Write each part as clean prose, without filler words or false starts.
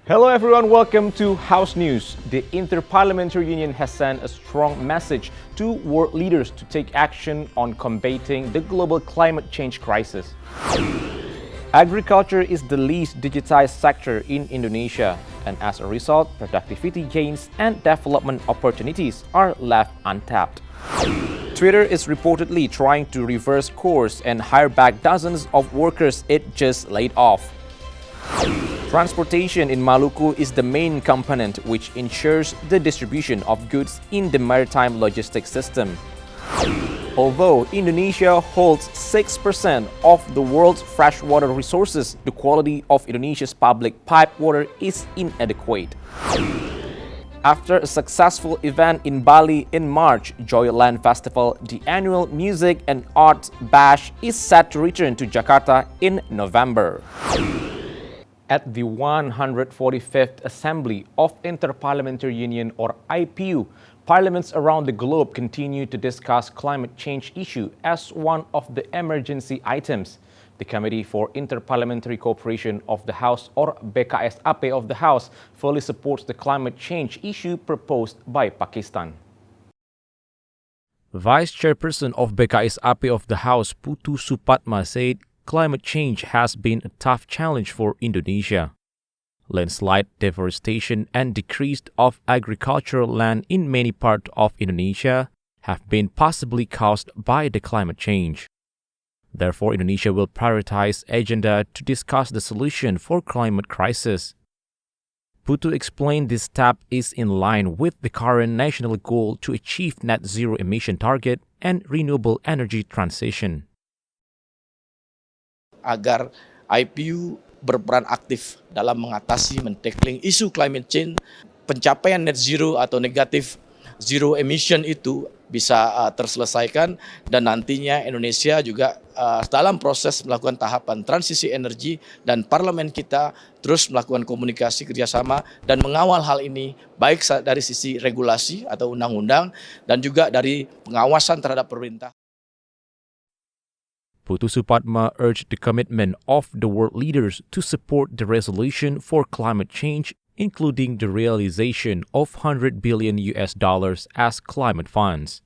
Hello everyone, welcome to House News. The Inter-Parliamentary Union has sent a strong message to world leaders to take action on combating the global climate change crisis. Agriculture is the least digitized sector in Indonesia, and as a result, productivity gains and development opportunities are left untapped. Twitter is reportedly trying to reverse course and hire back dozens of workers it just laid off. Transportation in Maluku is the main component which ensures the distribution of goods in the maritime logistics system. Although Indonesia holds 6% of the world's freshwater resources, the quality of Indonesia's public pipe water is inadequate. After a successful event in Bali in March, Joyland Festival, the annual music and arts bash, is set to return to Jakarta in November. At the 145th Assembly of Inter-Parliamentary Union or IPU, parliaments around the globe continue to discuss climate change issue as one of the emergency items. The Committee for Inter-Parliamentary Cooperation of the House or BKSAP of the House fully supports the climate change issue proposed by Pakistan. Vice Chairperson of BKSAP of the House, Putu Supatma, said climate change has been a tough challenge for Indonesia. Landslide, deforestation, and decrease of agricultural land in many parts of Indonesia have been possibly caused by the climate change. Therefore, Indonesia will prioritize agenda to discuss the solution for climate crisis. Putu explained this step is in line with the current national goal to achieve net zero emission target and renewable energy transition. Agar IPU berperan aktif dalam mengatasi men-tackling isu climate change, pencapaian net zero atau negatif zero emission itu bisa terselesaikan, dan nantinya Indonesia juga dalam proses melakukan tahapan transisi energi, dan parlemen kita terus melakukan komunikasi kerjasama dan mengawal hal ini baik dari sisi regulasi atau undang-undang dan juga dari pengawasan terhadap pemerintah. Putu Supatma urged the commitment of the world leaders to support the resolution for climate change, including the realization of $100 billion as climate funds.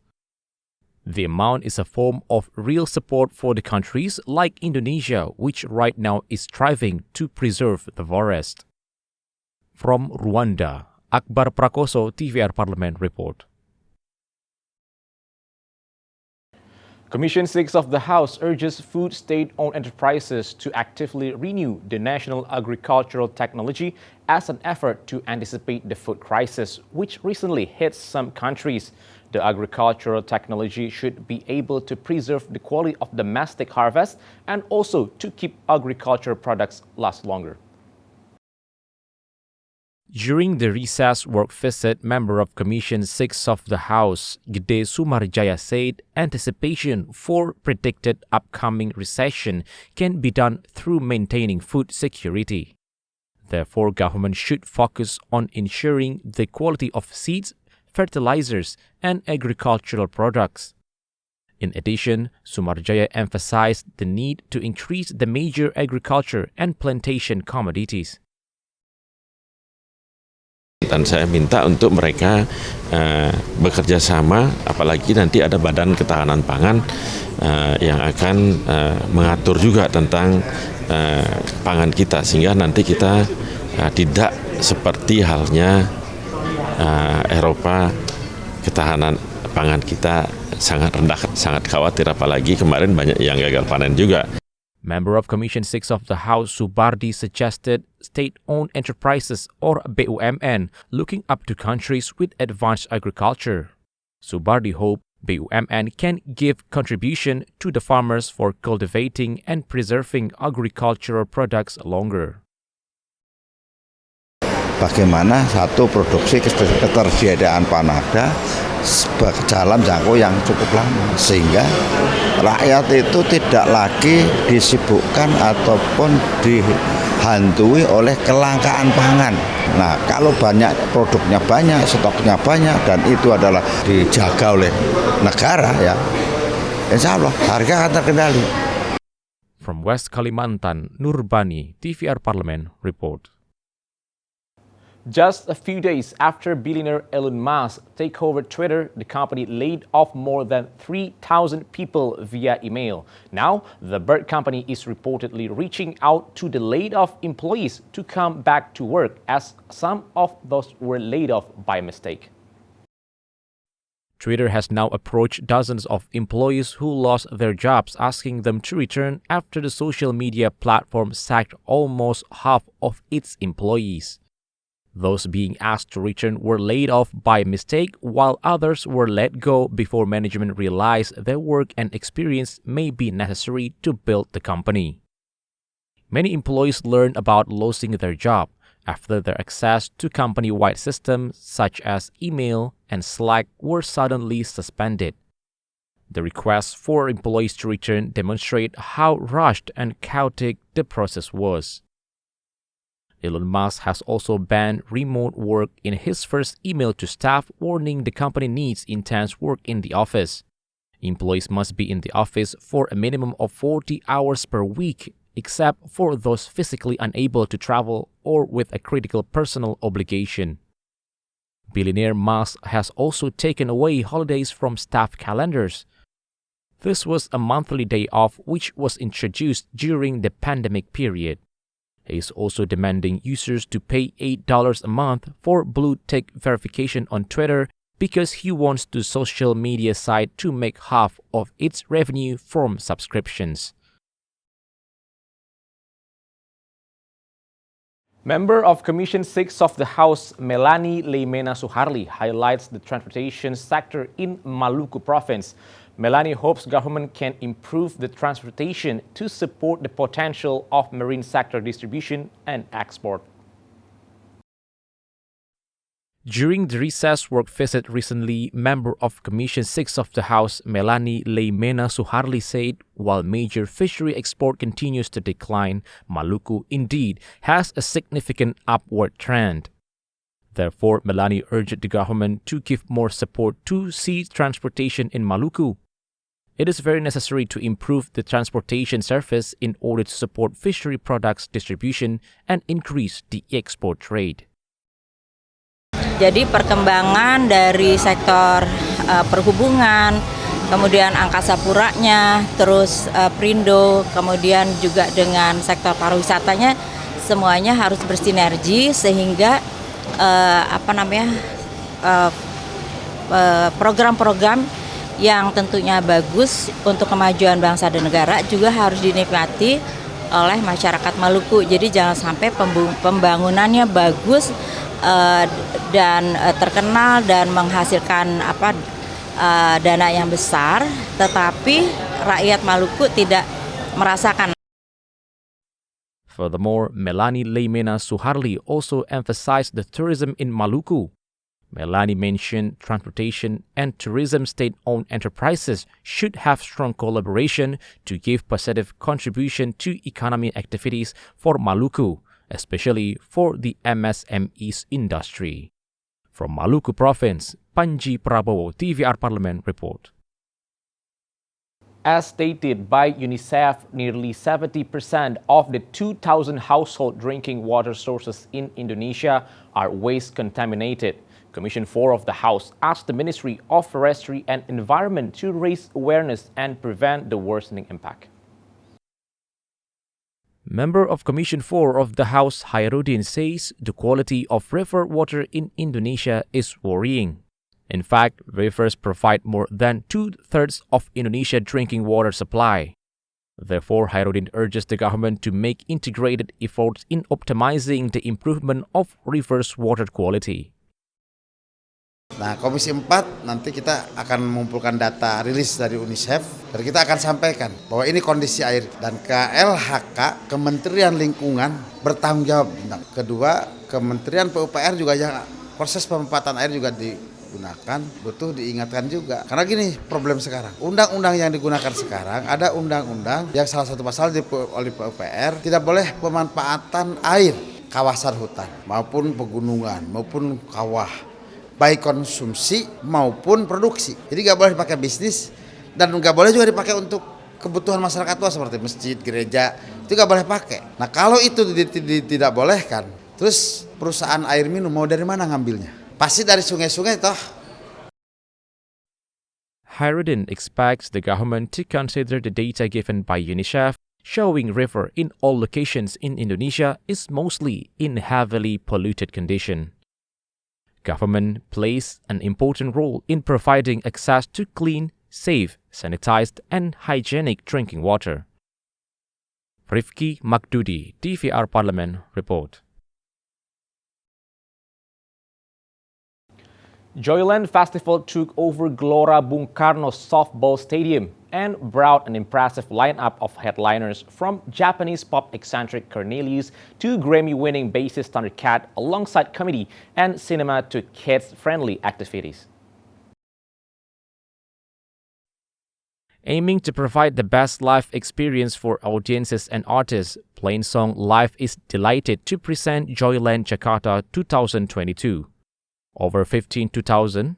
The amount is a form of real support for the countries like Indonesia, which right now is striving to preserve the forest. From Rwanda, Akbar Prakoso, TVR Parlemen report. Commission 6 of the House urges food state-owned enterprises to actively renew the national agricultural technology as an effort to anticipate the food crisis, which recently hit some countries. The agricultural technology should be able to preserve the quality of domestic harvest and also to keep agricultural products last longer. During the recess work visit, member of Commission 6 of the House, Gede Sumarjaya, said anticipation for predicted upcoming recession can be done through maintaining food security. Therefore, government should focus on ensuring the quality of seeds, fertilizers, and agricultural products. In addition, Sumarjaya emphasized the need to increase the major agriculture and plantation commodities. Dan saya minta untuk mereka bekerja sama, apalagi nanti ada Badan Ketahanan Pangan yang akan mengatur juga tentang pangan kita, sehingga nanti kita tidak seperti halnya Eropa, ketahanan pangan kita sangat rendah, sangat khawatir, apalagi kemarin banyak yang gagal panen juga. Member of Commission 6 of the House, Subardi, suggested state-owned enterprises or BUMN looking up to countries with advanced agriculture. Subardi hoped BUMN can give contribution to the farmers for cultivating and preserving agricultural products longer. Bagaimana satu produksi ketersediaan panada dalam jangkau yang cukup lama, sehingga rakyat itu tidak lagi disibukkan ataupun dihantui oleh kelangkaan pangan. Nah, kalau banyak produknya banyak, stoknya banyak, dan itu adalah dijaga oleh negara, ya, insya Allah harga akan terkendali. From West Kalimantan, Nurbani, TVR Parlemen report. Just a few days after billionaire Elon Musk take over Twitter, the company laid off more than 3,000 people via email. Now, the bird company is reportedly reaching out to the laid-off employees to come back to work, as some of those were laid off by mistake. Twitter has now approached dozens of employees who lost their jobs, asking them to return after the social media platform sacked almost half of its employees. Those being asked to return were laid off by mistake, while others were let go before management realized their work and experience may be necessary to build the company. Many employees learned about losing their job after their access to company-wide systems such as email and Slack were suddenly suspended. The requests for employees to return demonstrate how rushed and chaotic the process was. Elon Musk has also banned remote work in his first email to staff, warning the company needs intense work in the office. Employees must be in the office for a minimum of 40 hours per week, except for those physically unable to travel or with a critical personal obligation. Billionaire Musk has also taken away holidays from staff calendars. This was a monthly day off which was introduced during the pandemic period. He is also demanding users to pay $8 a month for blue tick verification on Twitter because he wants the social media site to make half of its revenue from subscriptions. Member of Commission 6 of the House, Melanie Leimena Suharli, highlights the transportation sector in Maluku province. Melanie hopes government can improve the transportation to support the potential of marine sector distribution and export. During the recess work visit recently, member of Commission 6 of the House, Melanie Leimena Suharli said, while major fishery export continues to decline, Maluku indeed has a significant upward trend. Therefore, Melanie urged the government to give more support to sea transportation in Maluku. It is very necessary to improve the transportation service in order to support fishery products distribution and increase the export trade. Jadi perkembangan dari sektor perhubungan, kemudian angkasa puranya, terus Prindo, kemudian juga dengan sektor pariwisatanya, semuanya harus bersinergi sehingga program-program yang tentunya bagus untuk kemajuan bangsa dan negara juga harus dinikmati oleh masyarakat Maluku. Jadi jangan sampai pembangunannya bagus dan terkenal dan menghasilkan dana yang besar, tetapi rakyat Maluku tidak merasakan. Furthermore, Melanie Leimena Suharli also emphasized the tourism in Maluku. Melanie mentioned transportation and tourism state-owned enterprises should have strong collaboration to give positive contribution to economic activities for Maluku, especially for the MSMEs industry. From Maluku Province, Panji Prabowo, TVR Parlemen report. As stated by UNICEF, nearly 70% of the 2,000 household drinking water sources in Indonesia are waste contaminated. Commission 4 of the House asked the Ministry of Forestry and Environment to raise awareness and prevent the worsening impact. Member of Commission 4 of the House, Hairudin, says the quality of river water in Indonesia is worrying. In fact, rivers provide more than 2/3 of Indonesia's drinking water supply. Therefore, Hairudin urges the government to make integrated efforts in optimizing the improvement of rivers' water quality. Nah, Komisi 4 nanti kita akan mengumpulkan data rilis dari UNICEF dan kita akan sampaikan bahwa ini kondisi air dan KLHK, Kementerian Lingkungan, bertanggung jawab. Kedua, Kementerian PUPR juga proses pemanfaatan air juga digunakan, butuh diingatkan juga. Karena gini problem sekarang, undang-undang yang digunakan sekarang ada undang-undang yang salah satu pasal oleh PUPR tidak boleh pemanfaatan air kawasan hutan maupun pegunungan maupun kawah, baik konsumsi maupun produksi. Jadi nggak boleh dipakai bisnis dan nggak boleh juga dipakai untuk kebutuhan masyarakat luas seperti masjid, gereja, itu nggak boleh pakai. Nah kalau itu tidak bolehkan, terus perusahaan air minum mau dari mana ngambilnya? Pasti dari sungai-sungai toh. Hairudin expects the government to consider the data given by UNICEF showing river in all locations in Indonesia is mostly in heavily polluted condition. Government plays an important role in providing access to clean, safe, sanitized, and hygienic drinking water. Rifki Makdudi, TVR Parlemen, report. Joyland Festival took over Gelora Bung Karno Softball Stadium and brought an impressive lineup of headliners from Japanese pop eccentric Cornelius to Grammy-winning bassist Thundercat alongside comedy and cinema to kids-friendly activities. Aiming to provide the best live experience for audiences and artists, Plain Song Live is delighted to present Joyland Jakarta 2022. Over 15,000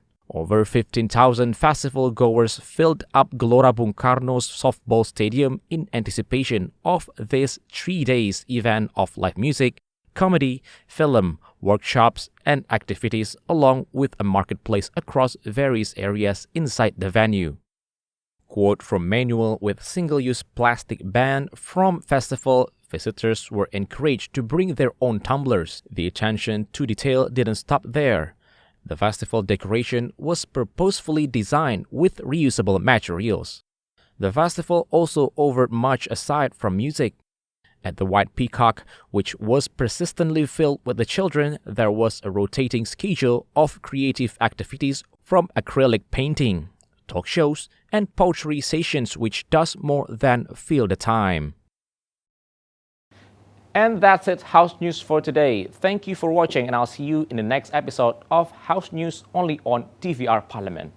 festival goers filled up Gelora Bung Karno's softball stadium in anticipation of this 3 days event of live music, comedy, film, workshops, and activities, along with a marketplace across various areas inside the venue. Quote from manual with single-use plastic ban from festival, visitors were encouraged to bring their own tumblers. The attention to detail didn't stop there. The festival decoration was purposefully designed with reusable materials. The festival also offered much aside from music. At the White Peacock, which was persistently filled with the children, there was a rotating schedule of creative activities from acrylic painting, talk shows, and poetry sessions, which does more than fill the time. And that's it, House News for today. Thank you for watching, and I'll see you in the next episode of House News only on TVR Parlemen.